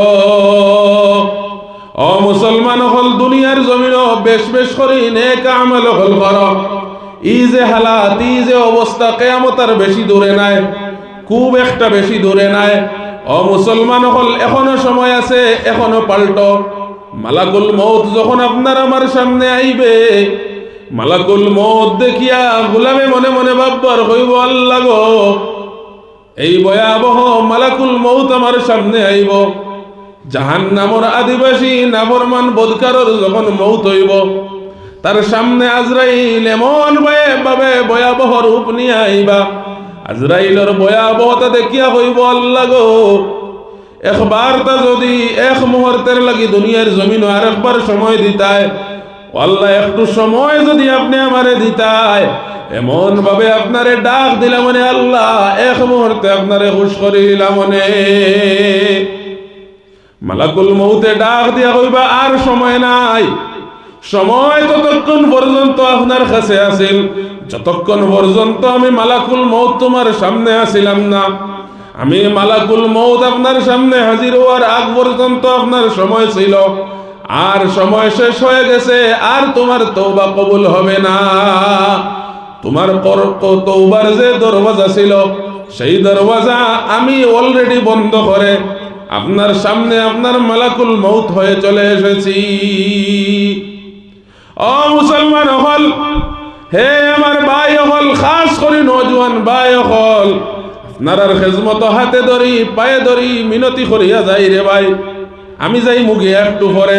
ও মুসলমান হল, দুনিয়ার জমিন বেশ বেশ করে নেক আমল হল করো। ই যে হালাত, ই যে অবস্থা, কিয়ামতের বেশি দূরে নাই, খুব একটা বেশি দূরে নাই। ও মুসলমান হল, এখনো সময় আছে, এখনো পাল্টো। মালাকুল মউত যখন আপনার আমার সামনে আইবে, মালাকুল মউত দেখিয়া গোলামে মনে মনে ভাববার হইব, আল্লাহ গো, এই ভয়াবহ মালাকুল মউত আমার সামনে আইব। জাহান্নামের আদিবাসী নাফরমান বদকারর যখন মউত হইব, তার সামনে আজরাইল এমন ভাবে ভয়াবহ রূপ নিয়ে আইবা, আজরাইলের ভয়াবহতা দেখিয়া হইব, আল্লাহ গো, একবার তা যদি এক মুহূর্তের লাগি দুনিয়ার জমিন আর একবার সময় দিতায়, আল্লাহ একটু সময় যদি আপনি আমারে দিতায়, এমন ভাবে আপনারে ডাক দিলাম মনে, আল্লাহ এক মুহূর্তে আপনারে খুশ করে দিলাম মনে। মালাকুল মউতে ডাক দিয়া কইবা, আর সময় নাই, সময় ততক্ষণ পর্যন্ত আপনার কাছে আছিল, যতক্ষণ পর্যন্ত আমি মালাকুল মউত তোমার সামনে আসিলাম না। আমি মালাকুল মউত আপনার সামনে হাজির হওয়ার আগ পর্যন্ত আপনার সময় ছিল, আর সময় শেষ হয়ে গেছে, আর তোমার তওবা কবুল হবে না। তোমার তওবার যে দরওয়াজা ছিল, সেই দরওয়াজা আমি অলরেডি বন্ধ করে আপনার সামনে আপনার মালাকুল মউত হয়ে চলে এসেছি। ও মুসলমান হল, হে আমার ভাই হল, খাস করে নজওয়ান ভাই হল, আপনার খেজমত হাতে ধরি পায়ে ধরি মিনতি করিয়া যাই রে ভাই, আমি যাই মুগে একটু পরে,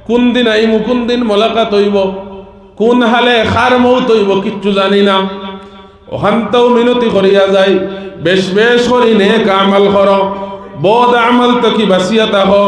কোন দিন আইমু, কোন দিন মোলাকাত হইব, কোন হালে খার মউত হইব কিচ্ছু জানি না। ওখানটাও মিনতি করিয়া যাই, বেশ বেশ করি নেক আমাল করো, বদ আমাল তো কি বাঁচিয়া থাকো।